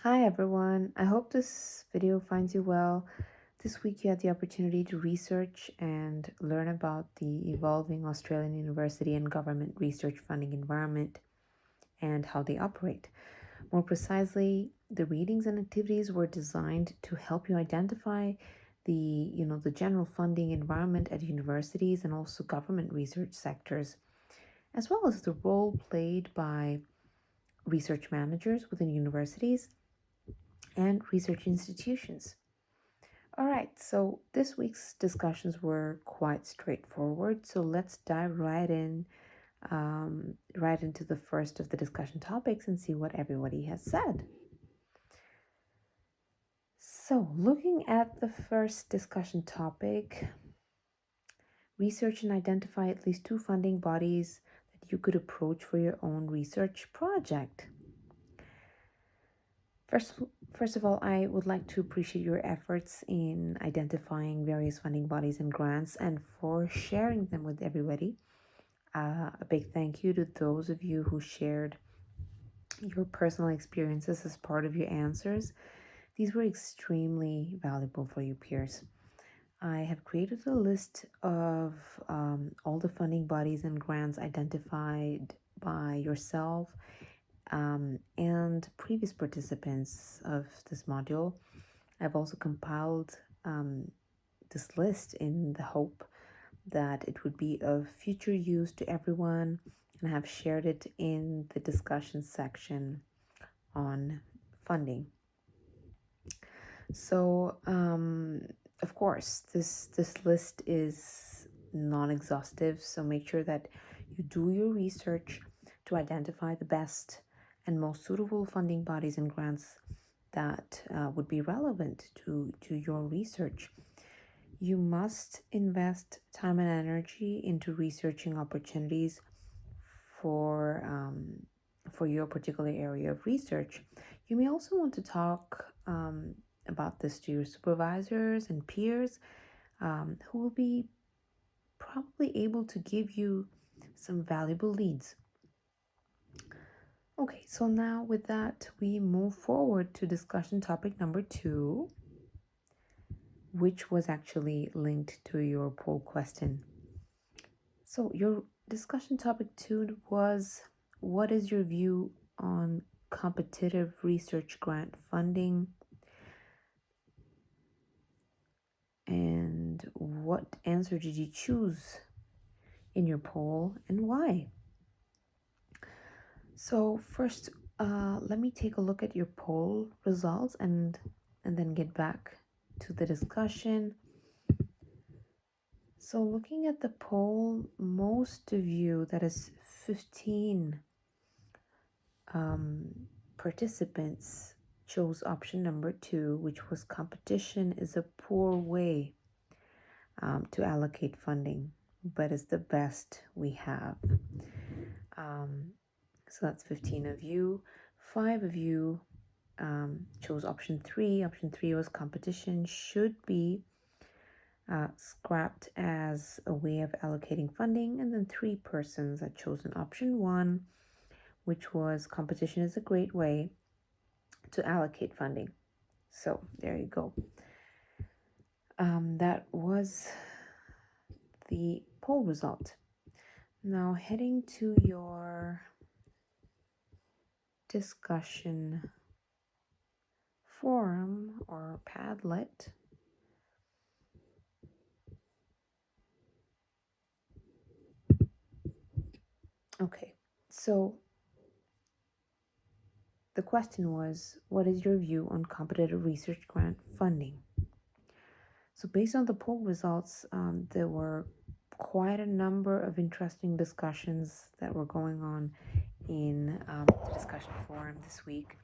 Hi everyone, I hope this video finds you well. This week you had the opportunity to research and learn about the evolving Australian university and government research funding environment and how they operate. More precisely, the readings and activities were designed to help you identify the general funding environment at universities and also government research sectors, as well as the role played by research managers within universities and research institutions. All right, so this week's discussions were quite straightforward. So let's dive right into the first of the discussion topics and see what everybody has said. So, looking at the first discussion topic, research and identify at least two funding bodies that you could approach for your own research project. First of all, I would like to appreciate your efforts in identifying various funding bodies and grants and for sharing them with everybody. A big thank you to those of you who shared your personal experiences as part of your answers. These were extremely valuable for your peers. I have created a list of all the funding bodies and grants identified by yourself and previous participants of this module. I've also compiled this list in the hope that it would be of future use to everyone, and I have shared it in the discussion section on funding. So, of course, this list is non-exhaustive, so make sure that you do your research to identify the best and most suitable funding bodies and grants that would be relevant to your research. You must invest time and energy into researching opportunities for your particular area of research. You may also want to talk about this to your supervisors and peers who will be probably able to give you some valuable leads. Okay, so now with that, we move forward to discussion topic number 2, which was actually linked to your poll question. So your discussion topic 2 was, what is your view on competitive research grant funding? And what answer did you choose in your poll and why? So first, let me take a look at your poll results and then get back to the discussion. So looking at the poll, most of you, that is 15 participants, chose option number 2, which was competition is a poor way to allocate funding, but it's the best we have. So that's 15 of you. 5 of you chose option 3. Option 3 was competition should be scrapped as a way of allocating funding. And then 3 persons had chosen option 1, which was competition is a great way to allocate funding. So there you go. That was the poll result. Now heading to your discussion forum or Padlet. Okay, so the question was, what is your view on competitive research grant funding? So based on the poll results, there were quite a number of interesting discussions that were going on in the discussion forum this week.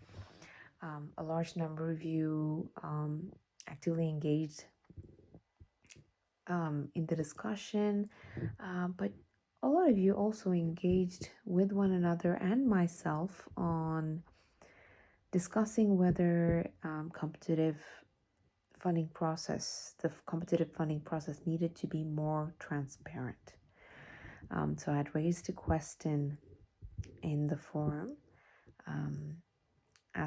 A large number of you actively engaged in the discussion, but a lot of you also engaged with one another and myself on discussing whether the competitive funding process needed to be more transparent. So I raised a question in the forum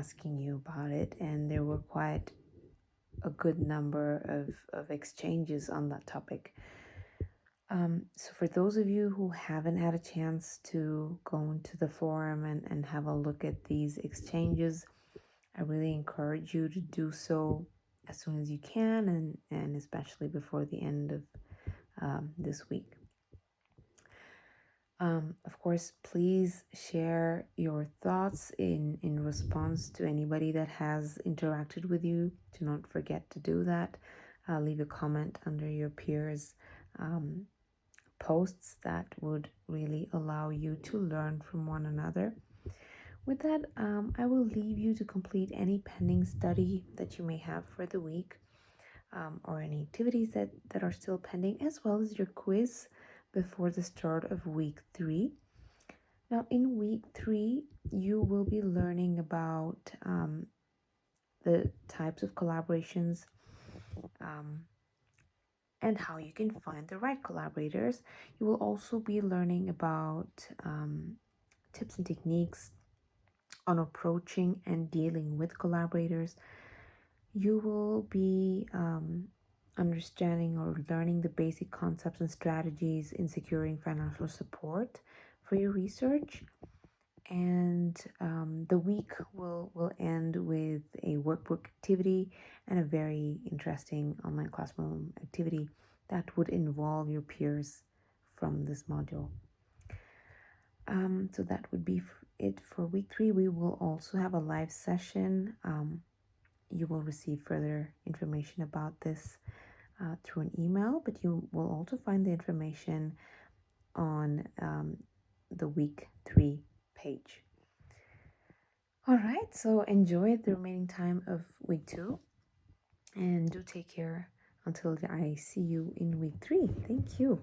asking you about it, and there were quite a good number of exchanges on that topic. So for those of you who haven't had a chance to go into the forum and have a look at these exchanges, I really encourage you to do so as soon as you can, and especially before the end of this week. Of course, please share your thoughts in response to anybody that has interacted with you. Do not forget to do that. Leave a comment under your peers' posts. That would really allow you to learn from one another. With that, I will leave you to complete any pending study that you may have for the week, or any activities that are still pending, as well as your quiz before the start of week 3. Now, in week 3, you will be learning about the types of collaborations, and how you can find the right collaborators. You will also be learning about tips and techniques on approaching and dealing with collaborators. You will be understanding or learning the basic concepts and strategies in securing financial support for your research. And the week will end with a workbook activity and a very interesting online classroom activity that would involve your peers from this module. So that would be it for week 3. We will also have a live session. You will receive further information about this through an email, but you will also find the information on the week 3 page. All right, so enjoy the remaining time of week 2, and do take care until I see you in week 3. Thank you.